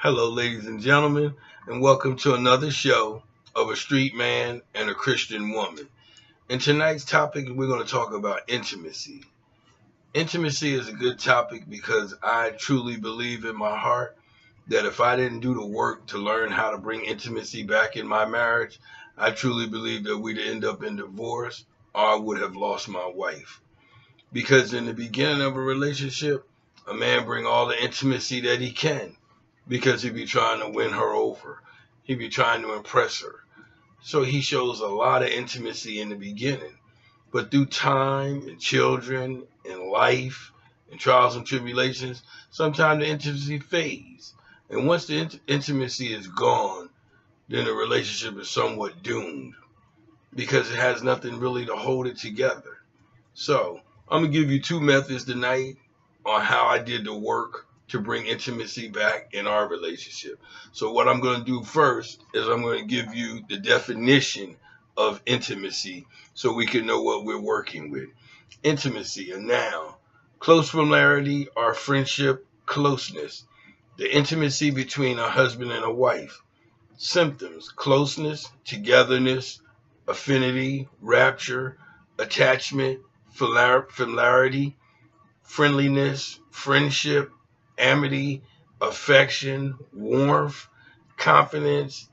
Hello, ladies and gentlemen, and welcome to another show of a street man and a Christian woman. In tonight's topic, we're going to talk about intimacy. Intimacy is a good topic because I truly believe in my heart that if I didn't do the work to learn how to bring intimacy back in my marriage, I truly believe that we'd end up in divorce or I would have lost my wife. Because in the beginning of a relationship, a man bring all the intimacy that he can because he be trying to win her over. He be trying to impress her. So he shows a lot of intimacy in the beginning. But through time and children and life and trials and tribulations, sometimes the intimacy fades. And once the intimacy is gone, then the relationship is somewhat doomed because it has nothing really to hold it together. So I'm going to give you two methods tonight on how I did the work to bring intimacy back in our relationship. So what I'm going to do first is I'm going to give you the definition of intimacy so we can know what we're working with. Intimacy, a noun. Close familiarity or friendship, closeness. The intimacy between a husband and a wife. Symptoms, closeness, togetherness, affinity, rapture, attachment, familiarity, friendliness, friendship, amity, affection, warmth, confidence,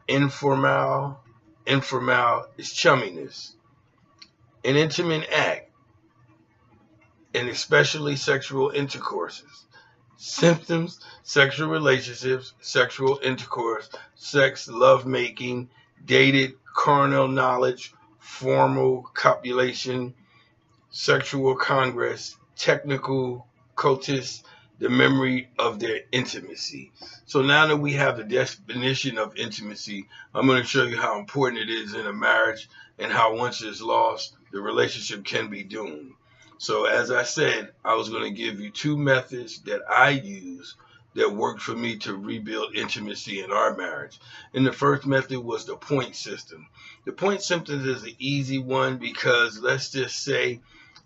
informal. Informal is chumminess. An intimate act, and especially sexual intercourses. Symptoms, sexual relationships, sexual intercourse, sex, love making, dated, carnal knowledge, formal copulation, sexual congress, technical cultus, the memory of their intimacy. So now that we have the definition of intimacy, I'm going to show you how important it is in a marriage and how once it's lost, the relationship can be doomed. So as I said, I was going to give you two methods that I use that worked for me to rebuild intimacy in our marriage. And the first method was the point system. The point system is an easy one because let's just say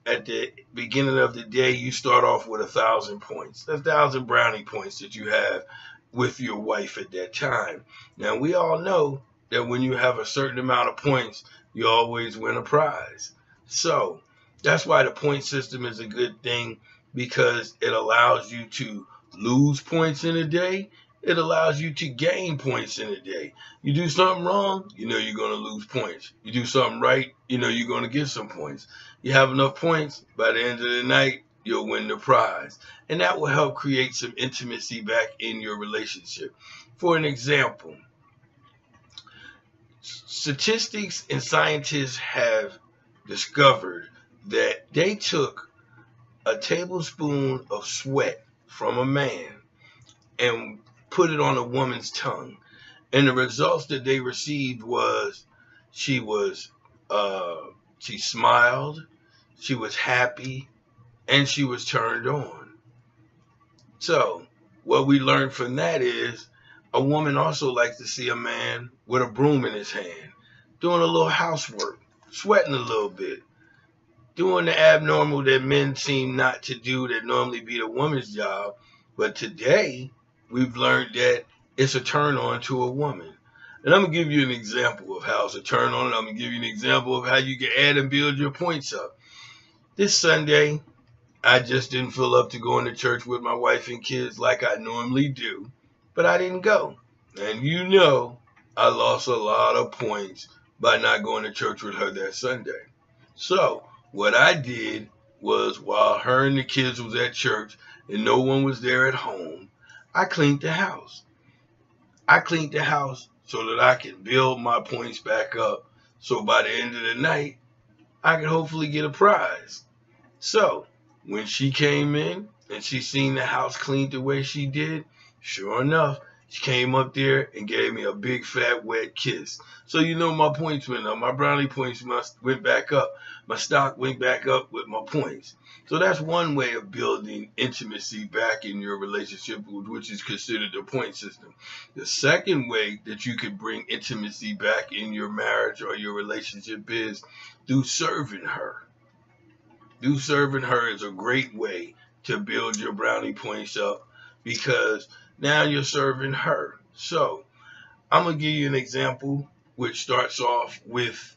at the beginning of the day, you start off with 1,000 points. 1,000 brownie points that you have with your wife at that time. Now, we all know that when you have a certain amount of points, you always win a prize. So that's why the point system is a good thing because it allows you to lose points in a day. It allows you to gain points in a day. You do something wrong, you know you're going to lose points. You do something right, you know you're going to get some points. You have enough points, by the end of the night, you'll win the prize. And that will help create some intimacy back in your relationship. For an example, statistics and scientists have discovered that they took a tablespoon of sweat from a man and put it on a woman's tongue. And the results that they received was she was she smiled, she was happy, and she was turned on. So what we learned from that is a woman also likes to see a man with a broom in his hand, doing a little housework, sweating a little bit, doing the abnormal that men seem not to do that normally be the woman's job. But today, we've learned that it's a turn on to a woman. And I'm going to give you an example of how it's a turn on. And I'm going to give you an example of how you can add and build your points up. This Sunday, I just didn't feel up to going to church with my wife and kids like I normally do. But I didn't go. And you know, I lost a lot of points by not going to church with her that Sunday. So what I did was while her and the kids was at church and no one was there at home, I cleaned the house. I cleaned the house so that I could build my points back up. So by the end of the night, I could hopefully get a prize. So when she came in and she seen the house cleaned the way she did, sure enough, she came up there and gave me a big fat wet kiss. So you know my points went up. My brownie points went back up. My stock went back up with my points. So that's one way of building intimacy back in your relationship, which is considered the point system. The second way that you can bring intimacy back in your marriage or your relationship is through serving her. Through serving her is a great way to build your brownie points up because now you're serving her. So I'm gonna give you an example which starts off with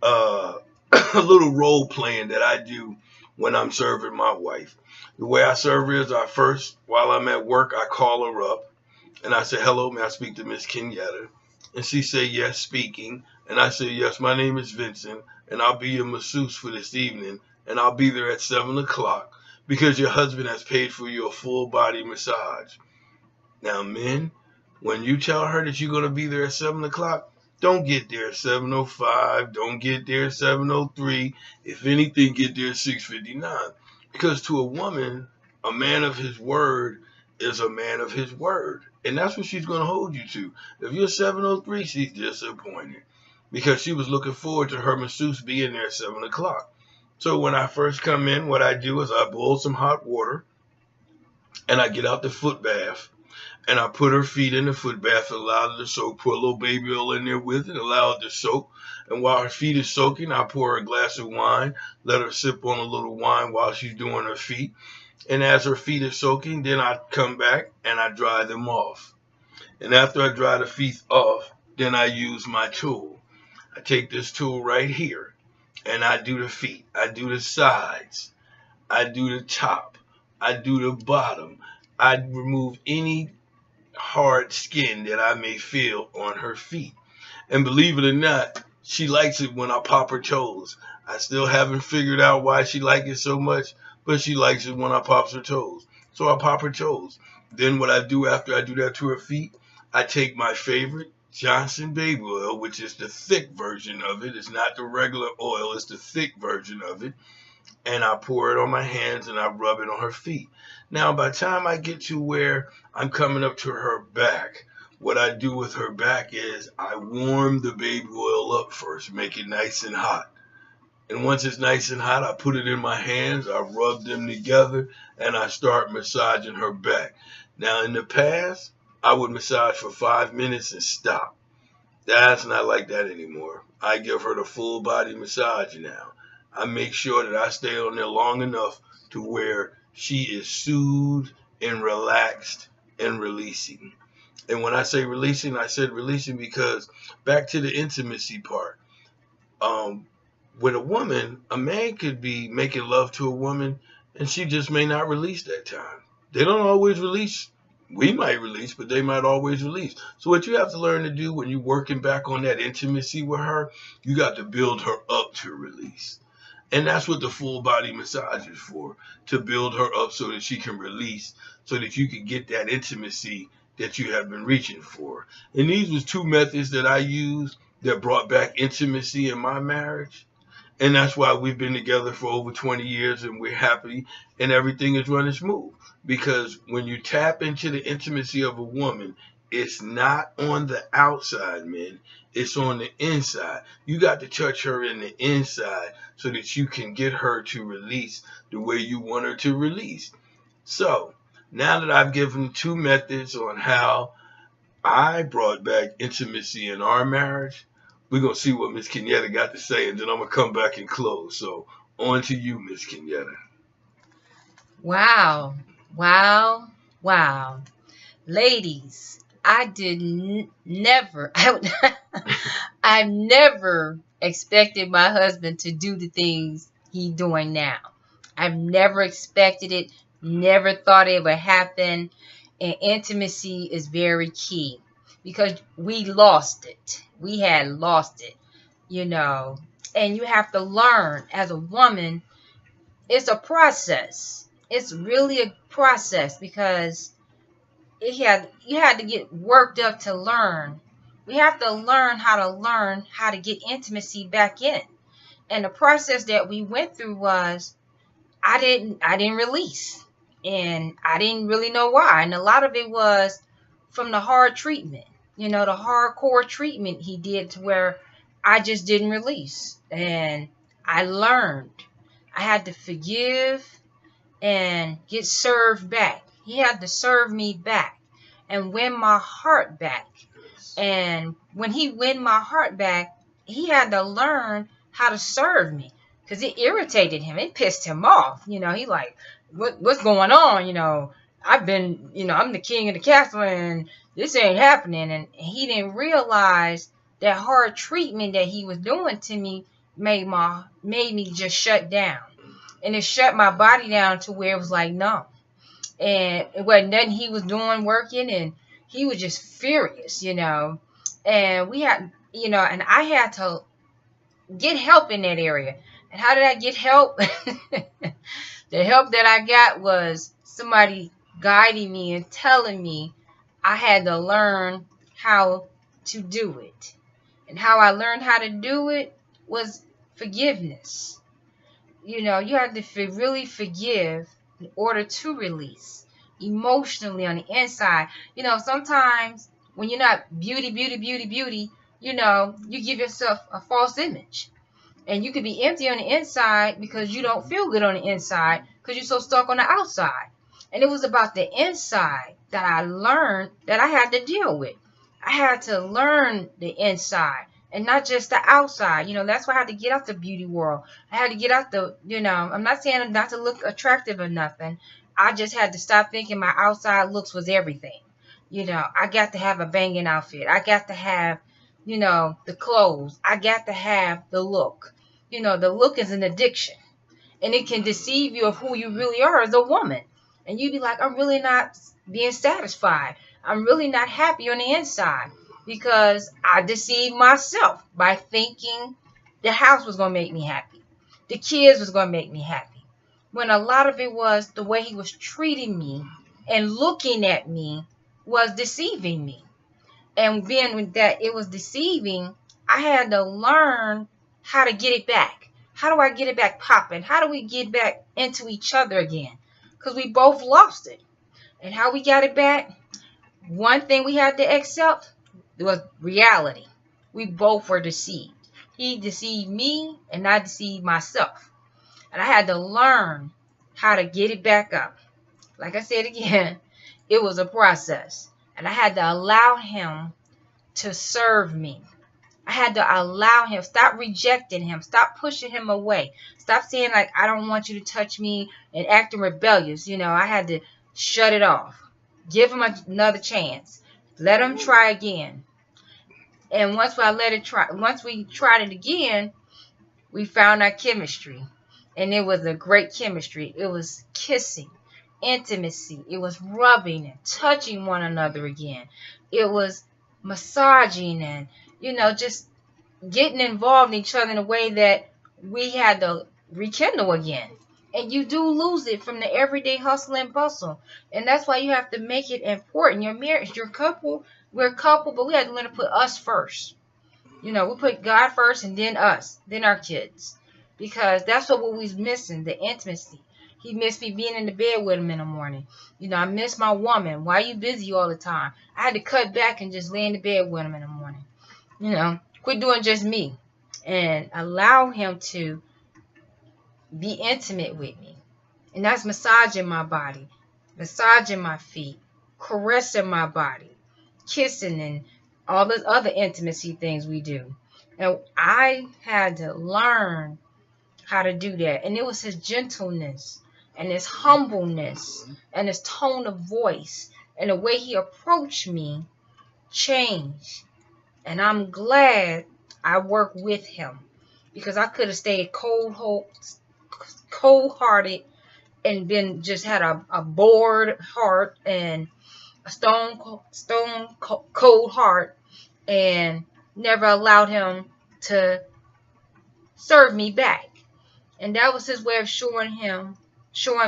uh, a little role playing that I do when I'm serving my wife. The way I serve her is while I'm at work, I call her up and I say, "Hello, may I speak to Miss Kenyatta?" And she say, "Yes, speaking." And I say, "Yes, my name is Vincent, and I'll be your masseuse for this evening, and I'll be there at 7 o'clock because your husband has paid for your full body massage." Now, men, when you tell her that you're going to be there at 7 o'clock, don't get there at 7:05. Don't get there at 7:03. If anything, get there at 6:59. Because to a woman, a man of his word is a man of his word. And that's what she's going to hold you to. If you're 7:03, she's disappointed. Because she was looking forward to her masseuse being there at 7 o'clock. So when I first come in, what I do is I boil some hot water and I get out the foot bath. And I put her feet in the foot bath, allow it to soak, put a little baby oil in there with it, allow it to soak. And while her feet is soaking, I pour her a glass of wine, let her sip on a little wine while she's doing her feet. And as her feet are soaking, then I come back and I dry them off. And after I dry the feet off, then I use my tool. I take this tool right here and I do the feet. I do the sides. I do the top. I do the bottom. I remove any hard skin that I may feel on her feet. And believe it or not, she likes it when I pop her toes. I still haven't figured out why she likes it so much, but she likes it when I pop her toes. So I pop her toes. Then what I do after I do that to her feet, I take my favorite Johnson baby oil, which is the thick version of it. It's not the regular oil, it's the thick version of it. And I pour it on my hands and I rub it on her feet. Now, by the time I get to where I'm coming up to her back, what I do with her back is I warm the baby oil up first, make it nice and hot. And once it's nice and hot, I put it in my hands, I rub them together, and I start massaging her back. Now, in the past, I would massage for 5 minutes and stop. That's not like that anymore. I give her the full body massage now. I make sure that I stay on there long enough to where she is soothed and relaxed and releasing. And when I say releasing, I said releasing because back to the intimacy part. With a woman, a man could be making love to a woman and she just may not release that time. They don't always release. We might release, but they might always release. So what you have to learn to do when you're working back on that intimacy with her, you got to build her up to release. And that's what the full body massage is for, to build her up so that she can release, so that you can get that intimacy that you have been reaching for. And these was 2 methods that I used that brought back intimacy in my marriage. And that's why we've been together for over 20 years and we're happy and everything is running smooth. Because when you tap into the intimacy of a woman, it's not on the outside, man. It's on the inside. You got to touch her in the inside so that you can get her to release the way you want her to release. So now that I've given 2 methods on how I brought back intimacy in our marriage, we're going to see what Miss Kenyatta got to say, and then I'm going to come back and close. So on to you, Miss Kenyatta. Wow. Wow. Wow. Ladies, I did never, I've never expected my husband to do the things he's doing now. I've never expected it, never thought it would happen. And intimacy is very key because we lost it. We had lost it, you know. And you have to learn as a woman, it's a process. It's really a process because you had to get worked up to learn. We have to learn how to get intimacy back in. And the process that we went through was I didn't release. And I didn't really know why. And a lot of it was from the hard treatment. You know, the hardcore treatment he did to where I just didn't release. And I learned. I had to forgive and get served back. He had to serve me back and win my heart back. And when he win my heart back, he had to learn how to serve me because it irritated him. It pissed him off. You know, he like, what's going on? You know, I've been, I'm the king of the castle and this ain't happening. And he didn't realize that hard treatment that he was doing to me made me just shut down. And it shut my body down to where it was like, no. And it wasn't nothing he was doing working, and he was just furious, And we had, and I had to get help in that area. And how did I get help? The help that I got was somebody guiding me and telling me I had to learn how to do it. And how I learned how to do it was forgiveness. You have to really forgive in order to release emotionally on the inside. Sometimes when you're not beauty, you give yourself a false image. And you could be empty on the inside because you don't feel good on the inside because you're so stuck on the outside. And it was about the inside that I learned that I had to deal with. I had to learn the inside and not just the outside. That's why I had to get out the beauty world. I had to get out I'm not saying not to look attractive or nothing. I just had to stop thinking my outside looks was everything. I got to have a banging outfit. I got to have the clothes. I got to have the look. The look is an addiction. And it can deceive you of who you really are as a woman. And you'd be like, I'm really not being satisfied. I'm really not happy on the inside. Because I deceived myself by thinking the house was going to make me happy. The kids was going to make me happy. When a lot of it was the way he was treating me and looking at me was deceiving me. And being with that, it was deceiving. I had to learn how to get it back. How do I get it back popping? How do we get back into each other again? Because we both lost it. And how we got it back? One thing we had to accept was reality. We both were deceived. He deceived me and I deceived myself. And I had to learn how to get it back up. Like I said again, it was a process. And I had to allow him to serve me. I had to allow him. Stop rejecting him. Stop pushing him away. Stop saying like, I don't want you to touch me and acting rebellious. I had to shut it off. Give him another chance. Let him try again. And once we tried it again, we found our chemistry. And it was a great chemistry. It was kissing, intimacy. It was rubbing and touching one another again. It was massaging and, just getting involved in each other in a way that we had to rekindle again. And you do lose it from the everyday hustle and bustle. And that's why you have to make it important. Your marriage, your couple, we're a couple, but we have to learn to put us first. We put God first and then us, then our kids. Because that's what we was missing, the intimacy. He missed me being in the bed with him in the morning. I miss my woman. Why are you busy all the time? I had to cut back and just lay in the bed with him in the morning. Quit doing just me. And allow him to be intimate with me. And that's massaging my body, massaging my feet, caressing my body, kissing, and all those other intimacy things we do. And I had to learn how to do that. And it was his gentleness and his humbleness and his tone of voice and the way he approached me changed. And I'm glad I worked with him, because I could have stayed cold-hearted and been just had a bored heart and a stone cold heart and never allowed him to serve me back. And that was his way of showing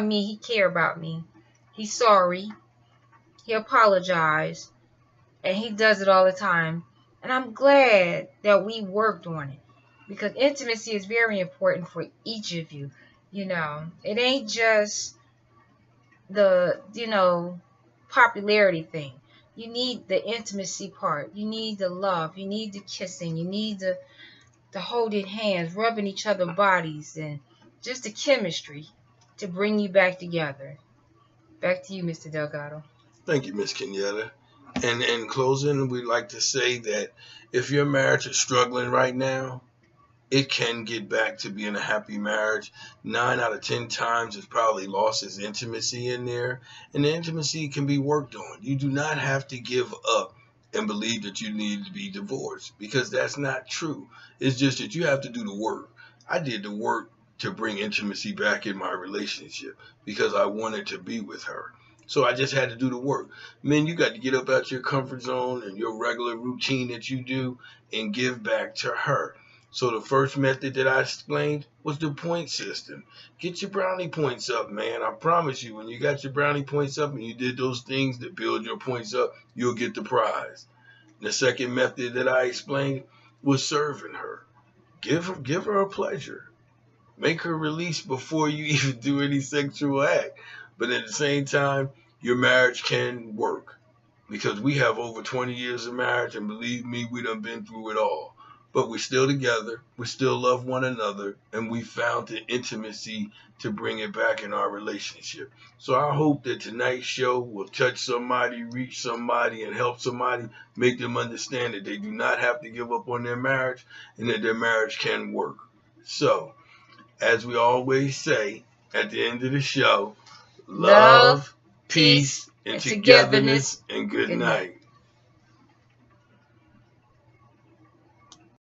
me he cared about me. He's sorry. He apologized. And he does it all the time. And I'm glad that we worked on it, because intimacy is very important for each of you. It ain't just the, popularity thing. You need the intimacy part. You need the love. You need the kissing. You need the holding hands, rubbing each other's bodies, and just the chemistry to bring you back together. Back to you, Mr. Delgado. Thank you, Miss Kenyatta. And in closing, we'd like to say that if your marriage is struggling right now, it can get back to being a happy marriage. 9 out of 10 times it's probably lost its intimacy in there, and the intimacy can be worked on. You do not have to give up and believe that you need to be divorced, because that's not true. It's just that you have to do the work. I did the work to bring intimacy back in my relationship because I wanted to be with her. So I just had to do the work. Men, you got to get up out your comfort zone and your regular routine that you do and give back to her. So the first method that I explained was the point system. Get your brownie points up, man. I promise you, when you got your brownie points up and you did those things that build your points up, you'll get the prize. The second method that I explained was serving her. Give her a pleasure. Make her release before you even do any sexual act. But at the same time, your marriage can work, because we have over 20 years of marriage, and believe me, we done been through it all. But we're still together, we still love one another, and we found the intimacy to bring it back in our relationship. So I hope that tonight's show will touch somebody, reach somebody, and help somebody, make them understand that they do not have to give up on their marriage and that their marriage can work. So, as we always say at the end of the show, love, peace, and togetherness, and good night.